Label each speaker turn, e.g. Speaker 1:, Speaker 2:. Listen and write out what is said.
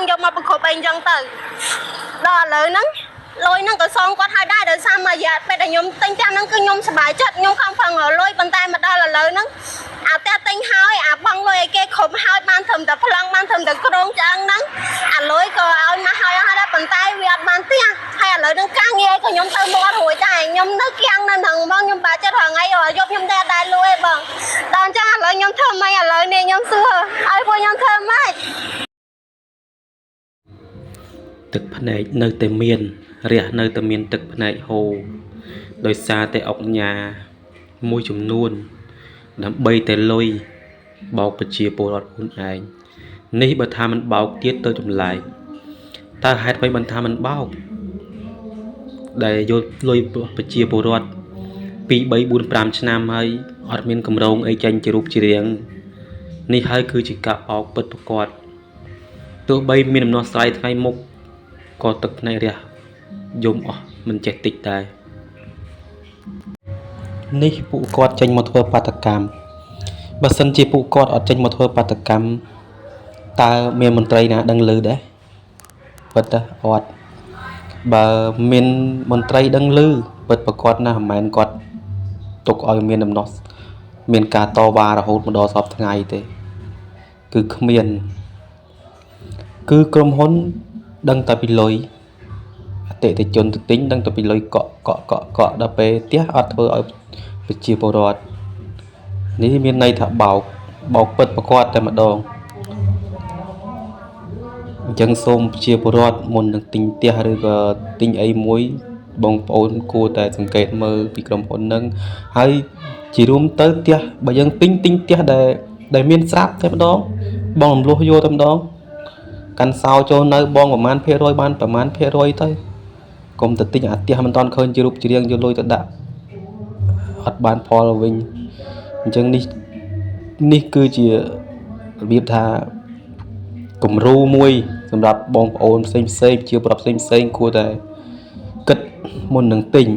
Speaker 1: យកមកប្រគប់អីអញ្ចឹងទៅដល់ឥឡូវហ្នឹងលុយហ្នឹងក៏សងគាត់ឲ្យដែរដោយសារមួយរយៈពេលដែលខ្ញុំទិញផ្ទះហ្នឹងគឺខ្ញុំសប្បាយចិត្តខ្ញុំខំប្រឹងរកលុយប៉ុន្តែមកដល់ឥឡូវហ្នឹងអាផ្ទះទិញហើយអាបងលុយឲ្យគេគ្រប់ហើយបានត្រឹមតែប្លង់បានត្រឹមតែក្រងឆ្អឹងហ្នឹងអាលុយក៏ឲ្យមកហើយដែរប៉ុន្តែវាអត់បានផ្ទះហើយឥឡូវហ្នឹងការងារក៏ខ្ញុំទៅមករួចដែរខ្ញុំនៅគៀងនៅហ្នឹងបងខ្ញុំបាច់ចិត្តរងថ្ងៃយកខ្ញុំដែរលុយឯងបងដល់អញ្ចឹងឥឡូវខ្ញុំធ្វើម៉េចឥឡូវនេះខ្ញុំសួរឲ្យពួកខ្ញុំធ្វើម៉េច
Speaker 2: ទឹកភ្នែកនៅតែមានរះនៅតែមានទឹកភ្នែកហូរដោយសារតែអុកញ៉ាមួយចំនួនដើម្បីតែលុយបោកប្រជាពលរដ្ឋខ្លួនឯងនេះបើថាมันបោកទៀតទៅចម្លែកតើហេតុអ្វីបានថាมันបោកដែលយកលុយប្រជាពលរដ្ឋ2 3 4 5ឆ្នាំហើយអត់មានកម្រងអីចាញ់ជារូបជារាងនេះហើយគឺជាការបោកពិតប្រាកដទោះបីមានដំណោះស្រាយថ្ងៃមុខក៏ទឹកភ្នែករះយំអស់មិនចេះតិចដែរនេះពួកគាត់ចេញមកធ្វើបាតកម្មបើសិនជាពួកគាត់អត់ចេញមកធ្វើបាតកម្មតើមានមន្ត្រីណាដឹងឮដែរពិតទៅអត់បើមានមន្ត្រីដឹងឮពិតប្រកបណាស់មិនមែនគាត់ទុកឲ្យមានដំណោះមានការតវ៉ារហូតមកដល់សពថ្ងៃទេគឺគ្មានគឺក្រុមហ៊ុនដឹងតែពីលុយអតិថិជនទៅទិញដឹងតែពីលុយកក់ដល់ពេលផ្ទះអត់ធ្វើឲ្យប្រជាពលរដ្ឋនេះមានន័យថាបោកពិតប្រកបតែម្ដងអញ្ចឹងសូមប្រជាពលរដ្ឋមុននឹងទិញផ្ទះឬក៏ទិញអីមួយបងប្អូនគួរតែសង្កេតមើលពីក្រុមហ៊ុនហ្នឹងហើយជារួមទៅផ្ទះបើយើងទិញផ្ទះដែលមានស្រាប់តែម្ដងបងរំលោះយកតែម្ដងកាន់សោចូលនៅបងប្រមាណភាគរយបានប្រមាណភាគរយទៅកុំទៅទិញអាផ្ទះមិនតាន់ឃើញជារូបជារាងយកលុយទៅដាក់អត់បានផលវិញអញ្ចឹងនេះគឺជារបៀបថាគំរូមួយសម្រាប់បងប្អូនផ្សេងជាប្រដ្ឋផ្សេងគួរតែគិតមុននឹងទិញ